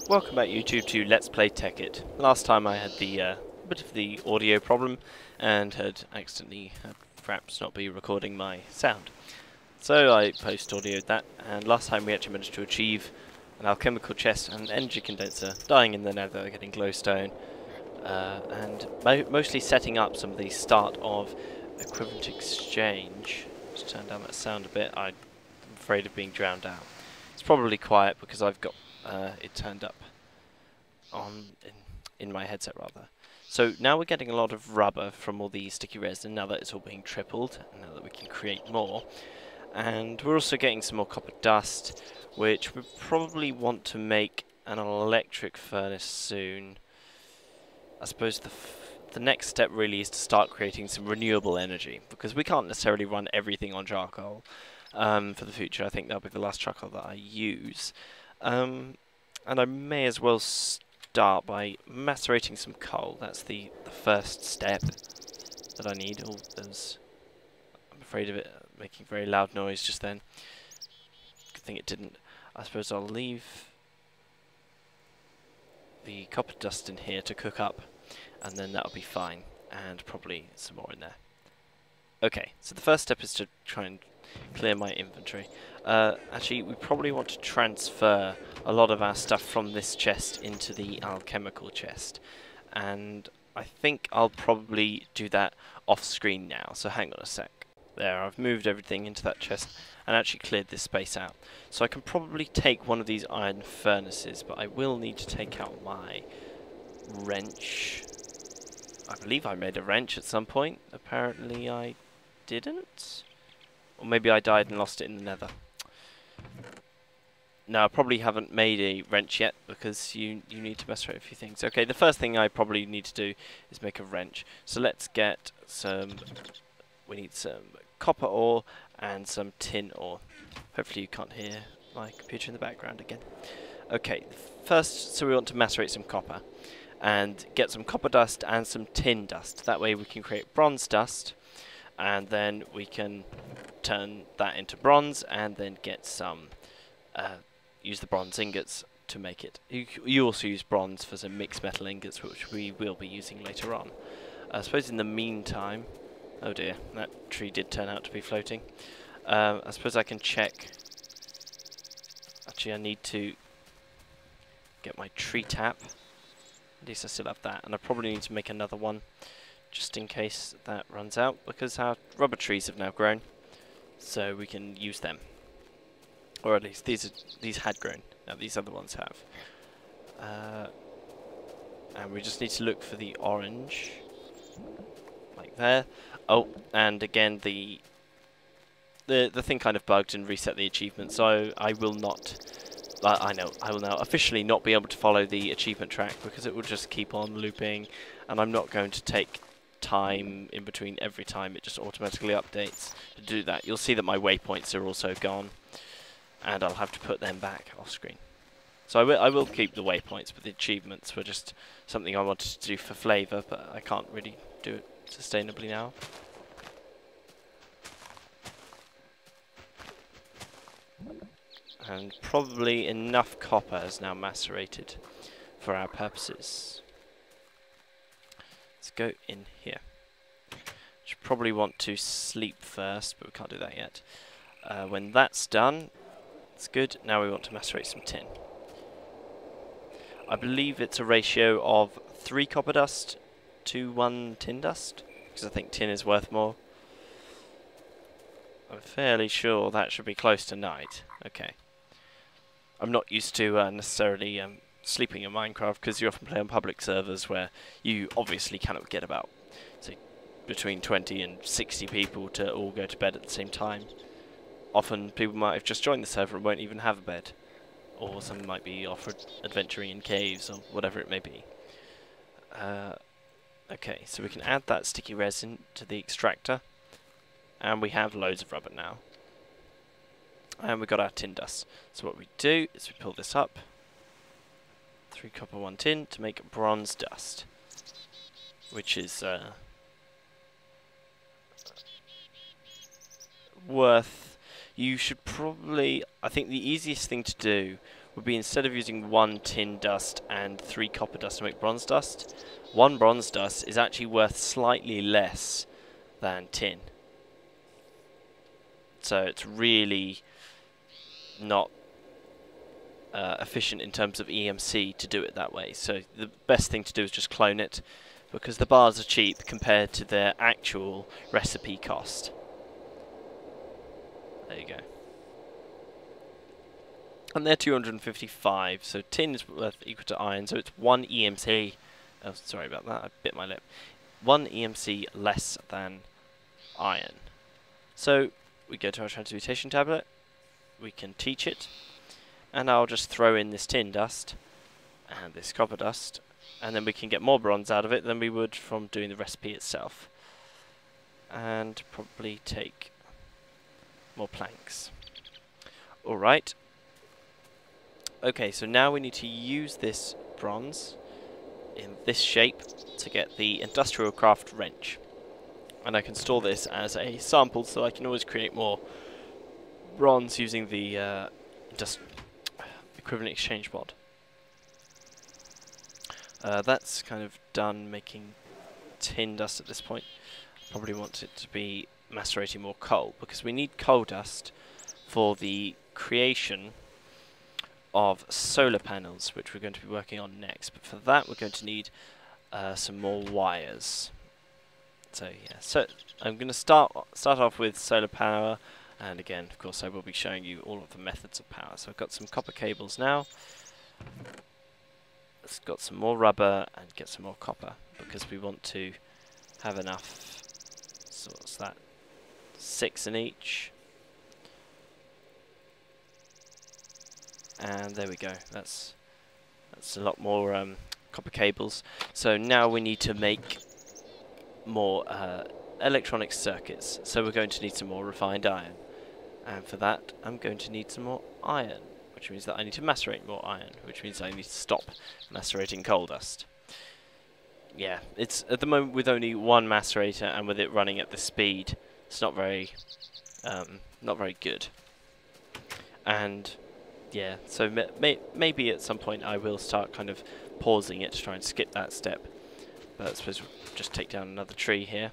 Welcome back YouTube to Let's Play Technic. Last time I had the bit of the audio problem and had accidentally perhaps not be recording my sound. So I post-audioed that, and last time we actually managed to achieve an alchemical chest and an energy condenser, dying in the nether, getting glowstone, and mostly setting up some of the start of equivalent exchange. Just turn down that sound a bit, I'm afraid of being drowned out. It's probably quiet because I've got it turned up on in my headset rather. So now we're getting a lot of rubber from all the sticky resin now that it's all being tripled, and now that we can create more. And we're also getting some more copper dust, which we probably want to make an electric furnace soon. I suppose the next step really is to start creating some renewable energy, because we can't necessarily run everything on charcoal for the future. I think that'll be the last charcoal that I use. And I may as well start by macerating some coal. That's the first step that I need. Oh, I'm afraid of it making very loud noise just then. Good thing it didn't. I suppose I'll leave the copper dust in here to cook up, and then that'll be fine, and probably some more in there. Okay, so the first step is to try and clear my inventory. Actually, we probably want to transfer a lot of our stuff from this chest into the alchemical chest, and I think I'll probably do that off screen now, so hang on a sec. There, I've moved everything into that chest and actually cleared this space out. So I can probably take one of these iron furnaces, but I will need to take out my wrench. I believe I made a wrench at some point. Apparently I didn't. Or maybe I died and lost it in the nether. No, I probably haven't made a wrench yet, because you need to mess around with a few things. Okay, the first thing I probably need to do is make a wrench. So let's get some... We need some copper ore and some tin ore. Hopefully you can't hear my computer in the background again. Okay, first, so we want to macerate some copper and get some copper dust and some tin dust. That way we can create bronze dust, and then we can turn that into bronze and then get some use the bronze ingots to make it. You also use bronze for some mixed metal ingots, which we will be using later on. I suppose in the meantime, oh dear, that tree did turn out to be floating. I suppose I can check. Actually, I need to get my tree tap. At least I still have that, and I probably need to make another one just in case that runs out, because our rubber trees have now grown, so we can use them. Or at least these had grown. Now these other ones have. And we just need to look for the orange, like there. Oh, and again the thing kind of bugged and reset the achievement, so I will not. I will now officially not be able to follow the achievement track, because it will just keep on looping, and I'm not going to take time in between every time. It just automatically updates to do that. You'll see that my waypoints are also gone, and I'll have to put them back off screen. So I will keep the waypoints, but the achievements were just something I wanted to do for flavour, but I can't really do it sustainably now. And probably enough copper is now macerated for our purposes. Let's go in here. Should probably want to sleep first, but we can't do that yet. When that's done, it's good. Now we want to macerate some tin. I believe it's a ratio of 3 copper dust to 1 tin dust, because I think tin is worth more. I'm fairly sure that should be close to night. Okay. I'm not used to necessarily sleeping in Minecraft, because you often play on public servers where you obviously cannot get about, say, between 20 and 60 people to all go to bed at the same time. Often people might have just joined the server and won't even have a bed, or some might be offered adventuring in caves or whatever it may be. Okay, so we can add that sticky resin to the extractor, and we have loads of rubber now. And we've got our tin dust. So what we do is we pull this up, 3 copper, 1 tin, to make bronze dust, which is worth... You should probably... I think the easiest thing to do would be, instead of using 1 tin dust and 3 copper dust to make bronze dust, 1 bronze dust is actually worth slightly less than tin. So it's really not efficient in terms of EMC to do it that way. So the best thing to do is just clone it, because the bars are cheap compared to their actual recipe cost. There you go. And they're 255, so tin is worth equal to iron, so it's 1 EMC. Oh, sorry about that, I bit my lip. 1 EMC less than iron. So we go to our transmutation tablet, we can teach it, and I'll just throw in this tin dust and this copper dust, and then we can get more bronze out of it than we would from doing the recipe itself. And probably take more planks. Alright. Okay, so now we need to use this bronze in this shape to get the industrial craft wrench. And I can store this as a sample, so I can always create more bronze using the equivalent exchange mod. That's kind of done making tin dust at this point. Probably want it to be macerating more coal, because we need coal dust for the creation of solar panels, which we're going to be working on next. But for that, we're going to need some more wires. So yeah, so I'm going to start off with solar power, and again, of course, I will be showing you all of the methods of power. So I've got some copper cables now. Let's got some more rubber and get some more copper, because we want to have enough. So what's that? 6 in each. And there we go. That's a lot more copper cables. So now we need to make more electronic circuits. So we're going to need some more refined iron. And for that, I'm going to need some more iron, which means that I need to macerate more iron, which means I need to stop macerating coal dust. Yeah, it's at the moment with only 1 macerator, and with it running at the speed, it's not very good. And yeah, so maybe at some point I will start kind of pausing it to try and skip that step. But I suppose we'll just take down another tree here.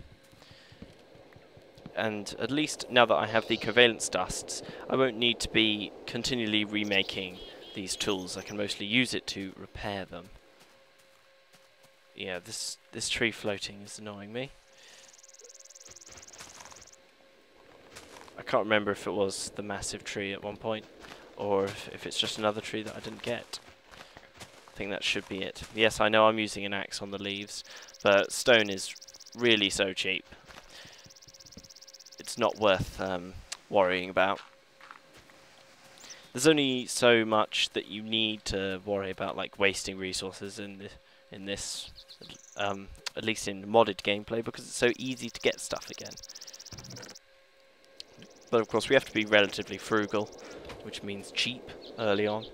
And at least now that I have the covalence dusts, I won't need to be continually remaking these tools. I can mostly use it to repair them. Yeah, this tree floating is annoying me. I can't remember if it was the massive tree at one point, or if it's just another tree that I didn't get. I think that should be it. Yes, I know I'm using an axe on the leaves, but stone is really so cheap. It's not worth worrying about. There's only so much that you need to worry about, like wasting resources in this, at least in modded gameplay, because it's so easy to get stuff again. But of course we have to be relatively frugal, which means cheap early on,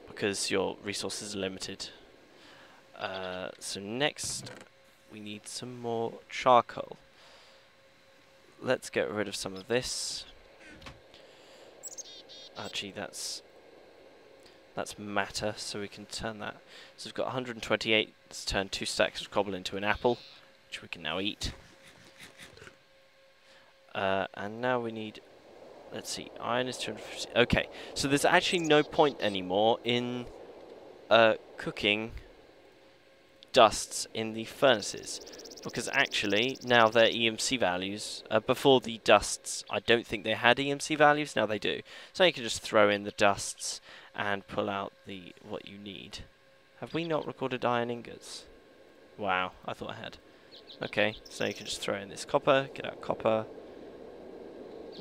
because your resources are limited. So next we need some more charcoal. Let's get rid of some of this. Actually, that's matter, so we can turn that. So we've got 128. Let's turn 2 stacks of cobble into an apple, which we can now eat. And now we need, let's see, iron is 250. Okay, so there's actually no point anymore in cooking dusts in the furnaces, because actually now their EMC values, before the dusts, I don't think they had EMC values, now they do. So you can just throw in the dusts and pull out what you need. Have we not recorded iron ingots? Wow, I thought I had. Okay, so you can just throw in this copper, get out copper.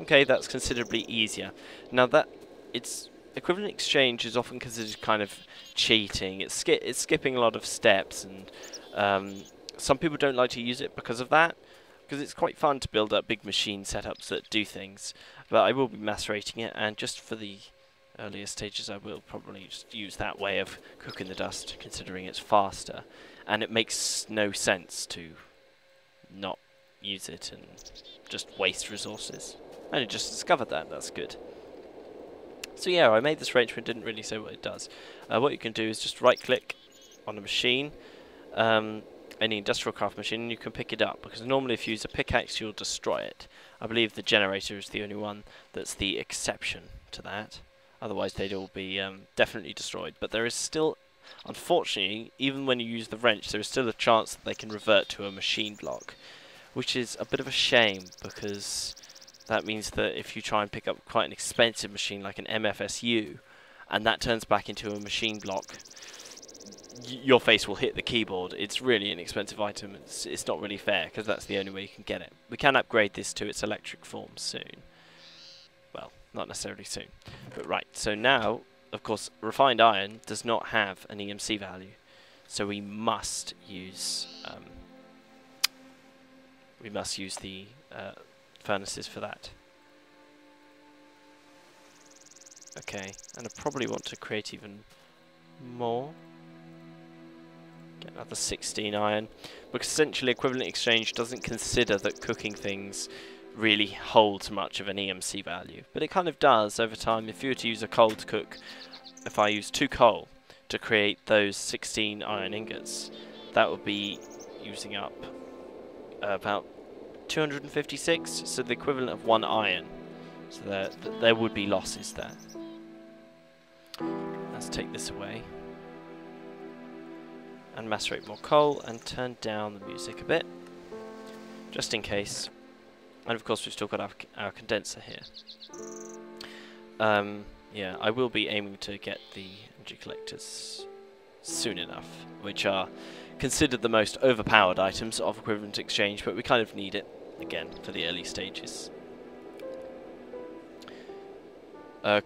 Okay, that's considerably easier. Now that it's equivalent exchange is often considered kind of cheating. It's skipping a lot of steps, and some people don't like to use it because of that, because it's quite fun to build up big machine setups that do things. But I will be macerating it, and just for the earlier stages I will probably just use that way of cooking the dust, considering it's faster, and it makes no sense to not use it and just waste resources. I only just discovered that, that's good. So yeah, I made this wrench but didn't really say what it does. What you can do is just right click on a machine, any industrial craft machine, and you can pick it up, because normally if you use a pickaxe you'll destroy it. I believe the generator is the only one that's the exception to that. Otherwise they'd all be definitely destroyed. But there is still, unfortunately, even when you use the wrench, there is still a chance that they can revert to a machine block, which is a bit of a shame, because that means that if you try and pick up quite an expensive machine like an MFSU, and that turns back into a machine block, your face will hit the keyboard. It's really an expensive item. It's not really fair, because that's the only way you can get it. We can upgrade this to its electric form soon. Well, not necessarily soon. But right, so now, of course, refined iron does not have an EMC value. So we must use the furnaces for that. Okay, and I probably want to create even more. Get another 16 iron, because essentially equivalent exchange doesn't consider that cooking things really holds much of an EMC value, but it kind of does over time. If you were to use a coal to cook, if I use 2 coal to create those 16 iron ingots, that would be using up about 256, so the equivalent of 1 iron. So there would be losses there. Let's take this away and macerate more coal and turn down the music a bit, just in case. And of course we've still got our condenser here. Yeah, I will be aiming to get the energy collectors soon enough, which are considered the most overpowered items of equivalent exchange, but we kind of need it, again, for the early stages.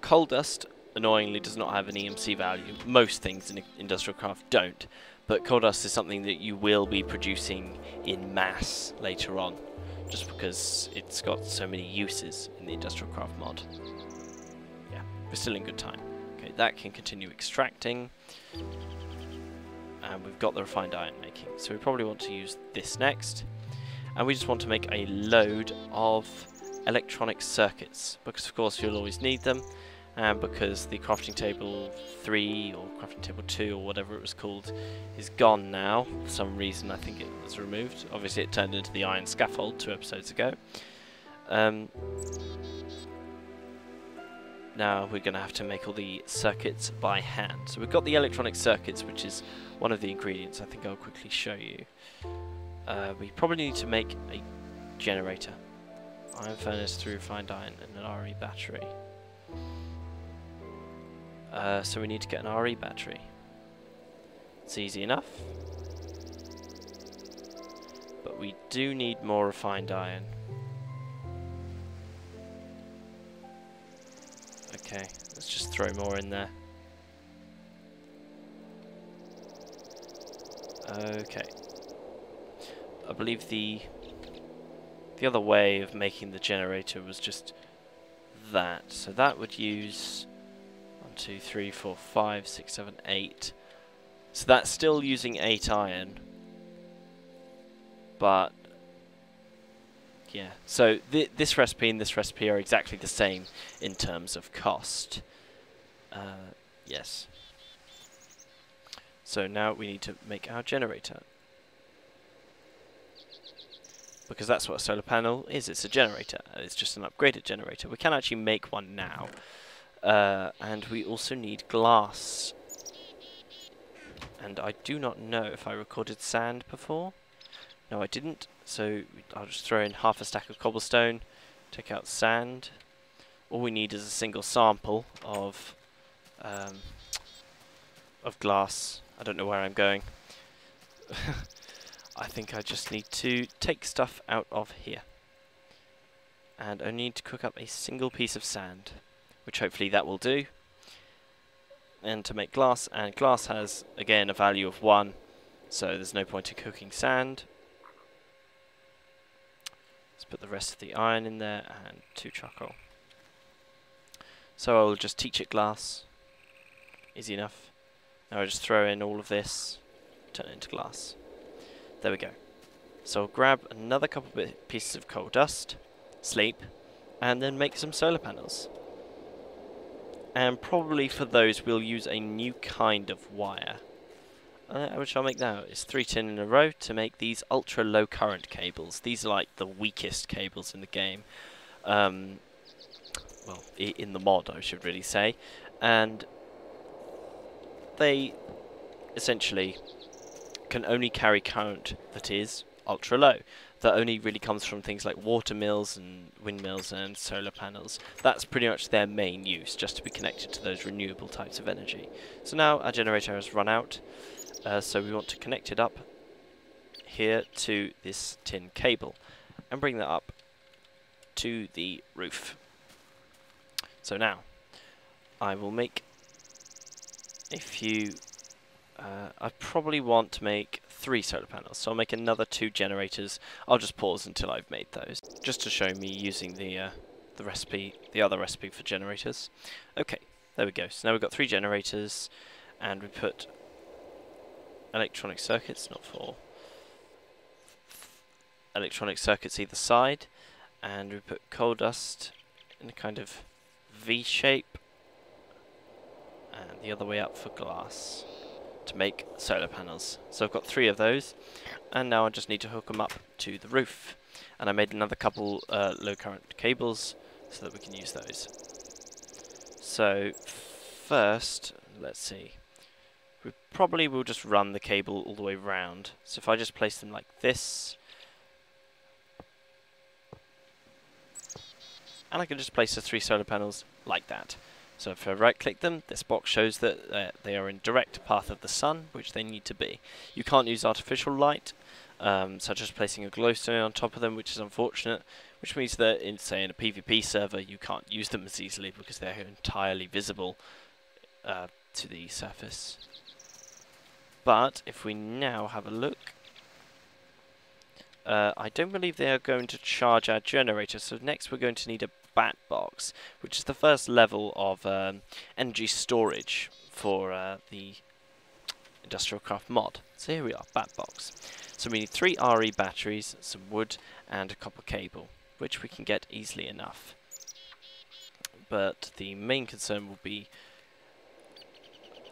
Coal dust, annoyingly, does not have an EMC value. Most things in industrial craft don't, but coal dust is something that you will be producing in mass later on, just because it's got so many uses in the industrial craft mod. Yeah, we're still in good time. Okay, that can continue extracting, and we've got the refined iron making, so we probably want to use this next, and we just want to make a load of electronic circuits, because of course you'll always need them, and because the crafting table 3 or crafting table 2 or whatever it was called is gone now. For some reason I think it was removed. Obviously it turned into the iron scaffold 2 episodes ago. Now we're going to have to make all the circuits by hand. So we've got the electronic circuits, which is one of the ingredients. I think I'll quickly show you. We probably need to make a generator. Iron furnace through refined iron and an RE battery. So we need to get an RE battery. It's easy enough. But we do need more refined iron. Okay, let's just throw more in there. Okay. I believe the other way of making the generator was just that. So that would use 1, 2, 3, 4, 5, 6, 7, 8. So that's still using 8 iron. But yeah, so this recipe and this recipe are exactly the same in terms of cost. Yes. So now we need to make our generator, because that's what a solar panel is. It's a generator. It's just an upgraded generator. We can actually make one now. And we also need glass. And I do not know if I recorded sand before. No, I didn't. So I'll just throw in half a stack of cobblestone, take out sand. All we need is a single sample of glass. I don't know where I'm going. I think I just need to take stuff out of here. And I need to cook up a single piece of sand, which hopefully that will do. And to make glass, and glass has, again, a value of 1, so there's no point in cooking sand. Let's put the rest of the iron in there, and 2 charcoal. So I'll just teach it glass. Easy enough. Now I just throw in all of this, turn it into glass. There we go. So I'll grab another couple of pieces of coal dust, sleep, and then make some solar panels. And probably for those we'll use a new kind of wire. Which I'll make now is 3 tin in a row to make these ultra low current cables. These are like the weakest cables in the game. Well, in the mod I should really say. And they essentially can only carry current that is ultra low. That only really comes from things like water mills and windmills and solar panels. That's pretty much their main use, just to be connected to those renewable types of energy. So now our generator has run out, so we want to connect it up here to this tin cable and bring that up to the roof. So now I will make a few. I probably want to make 3 solar panels, so I'll make another 2 generators. I'll just pause until I've made those, just to show me using the recipe, the other recipe for generators. Okay, there we go. So now we've got 3 generators, and we put electronic circuits, not for electronic circuits either side, and we put coal dust in a kind of V shape, and the other way up for glass, to make solar panels. So I've got 3 of those, and now I just need to hook them up to the roof. And I made another couple low current cables so that we can use those. So first, let's see, we probably will just run the cable all the way round. So if I just place them like this, and I can just place the 3 solar panels like that. So if I right click them, this box shows that they are in direct path of the sun, which they need to be. You can't use artificial light, such as placing a glowstone on top of them, which is unfortunate, which means that in, say, in a PvP server you can't use them as easily because they're entirely visible to the surface. But if we now have a look, I don't believe they are going to charge our generator, so next we're going to need a bat box, which is the first level of energy storage for the Industrial Craft mod. So here we are, bat box. So we need 3 RE batteries, some wood, and a copper cable, which we can get easily enough. But the main concern will be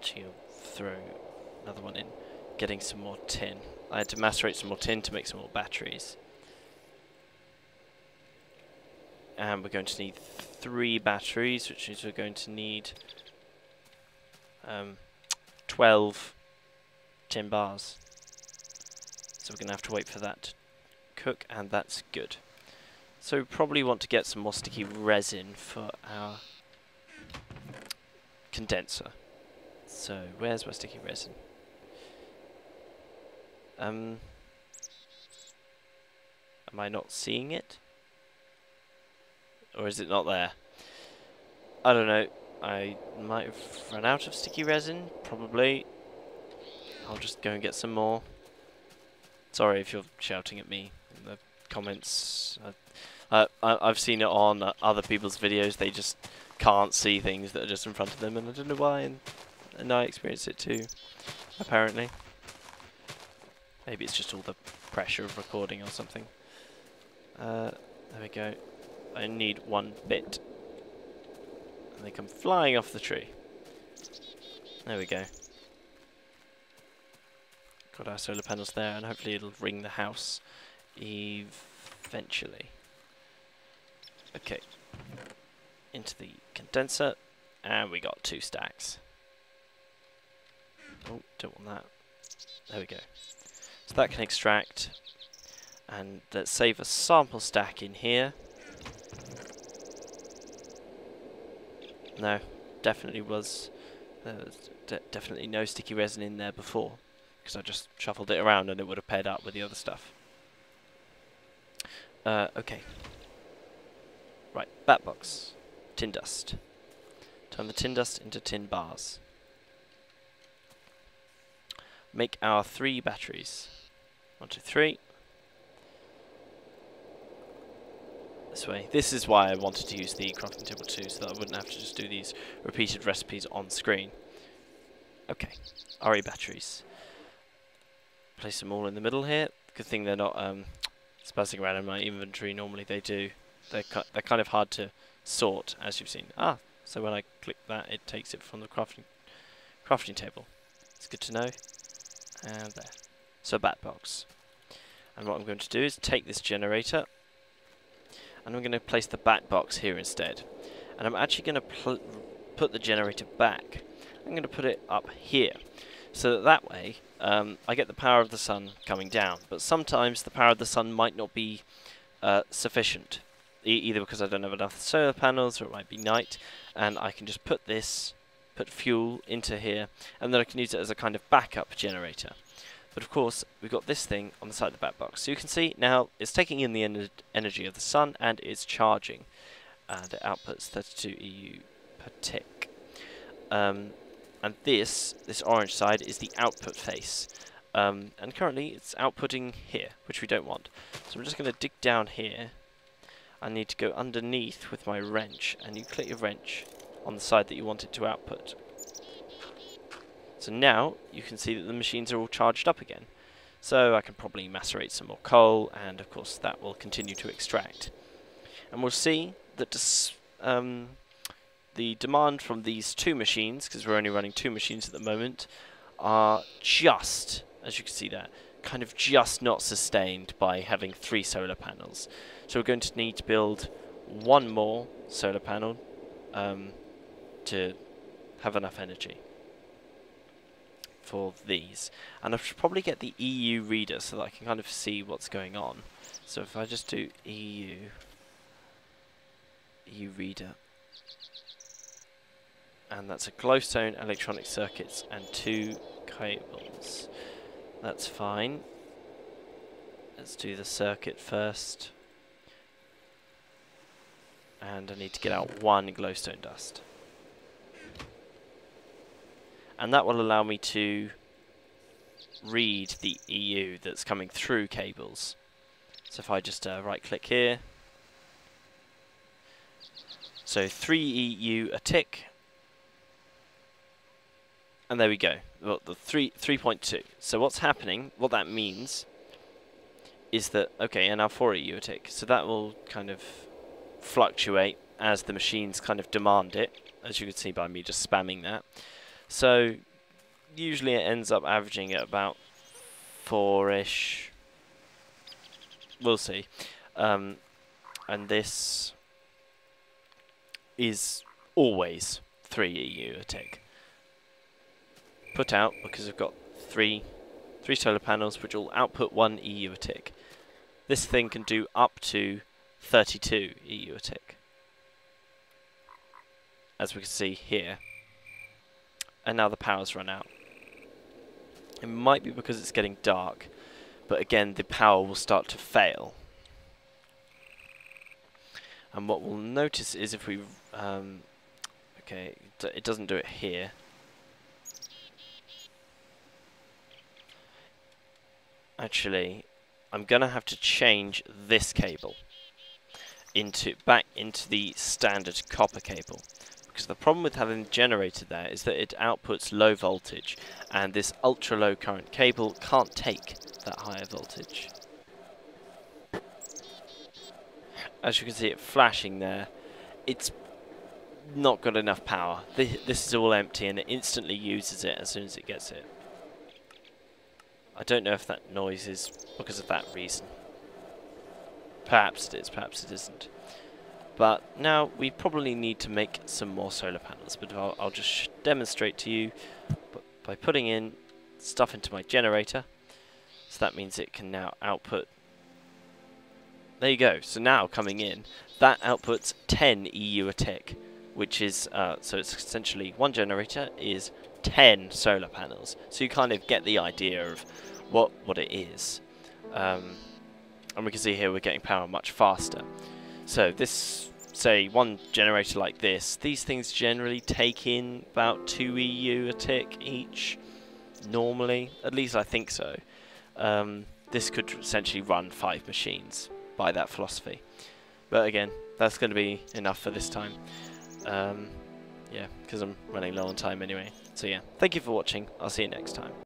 to throw another one in, getting some more tin. I had to macerate some more tin to make some more batteries. And we're going to need 3 batteries, which means we're going to need 12 tin bars. So we're going to have to wait for that to cook, and that's good. So we probably want to get some more sticky resin for our condenser. So where's my sticky resin? Am I not seeing it? Or is it not there? I don't know. I might have run out of sticky resin, probably. I'll just go and get some more. Sorry if you're shouting at me in the comments. I've seen it on other people's videos. They just can't see things that are just in front of them, and I don't know why, and I experience it too, apparently. Maybe it's just all the pressure of recording or something. There we go. I need 1 bit. And they come flying off the tree. There we go. Got our solar panels there, and hopefully it'll ring the house eventually. Okay. Into the condenser, and we got 2 stacks. Oh, don't want that. There we go. So that can extract, and let's save a sample stack in here. No, definitely was definitely no sticky resin in there before, because I just shuffled it around and it would have paired up with the other stuff. Okay. Right, bat box, tin dust. Turn the tin dust into tin bars. Make our 3 batteries. 1, 2, 3. This way. This is why I wanted to use the crafting table too, so that I wouldn't have to just do these repeated recipes on screen. Okay, RE batteries. Place them all in the middle here. Good thing they're not spazzing around in my inventory. Normally they do. They're kind of hard to sort, as you've seen. Ah, So when I click that, it takes it from the crafting table. It's good to know. And there. So bat box. And what I'm going to do is take this generator, and I'm going to place the bat box here instead. And I'm actually going to put the generator back. I'm going to put it up here, so that way I get the power of the sun coming down. But sometimes the power of the sun might not be sufficient, either because I don't have enough solar panels, or it might be night, and I can just put fuel into here, and then I can use it as a kind of backup generator. But of course, we've got this thing on the side of the bat box. So you can see now it's taking in the energy of the sun, and it's charging. And it outputs 32 EU per tick. And this orange side is the output face. And currently it's outputting here, which we don't want. So I'm just going to dig down here. I need to go underneath with my wrench, and you click your wrench on the side that you want it to output. So now you can see that the machines are all charged up again. So I can probably macerate some more coal, and of course that will continue to extract. And we'll see that the demand from these two machines, because we're only running two machines at the moment, are just, as you can see there, kind of just not sustained by having 3 solar panels. So we're going to need to build one more solar panel to have enough energy for these. And I should probably get the EU reader so that I can kind of see what's going on. So if I just do EU reader, and that's a glowstone, electronic circuits, and 2 cables. That's fine. Let's do the circuit first. And I need to get out 1 glowstone dust. And that will allow me to read the EU that's coming through cables. So if I just right click here, so 3 EU a tick, and there we go. Well, the 3.2. So what's happening? What that means is that and now 4 EU a tick. So that will kind of fluctuate as the machines kind of demand it, as you can see by me just spamming that. So usually it ends up averaging at about 4-ish. We'll see. And this is always 3 EU a tick. Put out because we've got three solar panels which will output 1 EU a tick. This thing can do up to 32 EU a tick, as we can see here. And now the power's run out. It might be because it's getting dark, but again the power will start to fail. And what we'll notice is if we it doesn't do it here. Actually, I'm gonna have to change this cable back into the standard copper cable, because the problem with having the generator there is that it outputs low voltage, and this ultra low current cable can't take that higher voltage. As you can see it flashing there, it's not got enough power. This is all empty, and it instantly uses it as soon as it gets it. I don't know if that noise is because of that reason. Perhaps it is, perhaps it isn't. But now we probably need to make some more solar panels, but I'll just demonstrate to you by putting in stuff into my generator. So that means it can now output. There you go. So now coming in, that outputs 10 EU a tick, which is, so it's essentially one generator is 10 solar panels. So you kind of get the idea of what it is. And we can see here we're getting power much faster. So this, say, one generator like this, these things generally take in about 2 EU a tick each, normally. At least I think so. This could essentially run 5 machines by that philosophy. But again, that's going to be enough for this time. Yeah, because I'm running low on time anyway. So yeah, thank you for watching. I'll see you next time.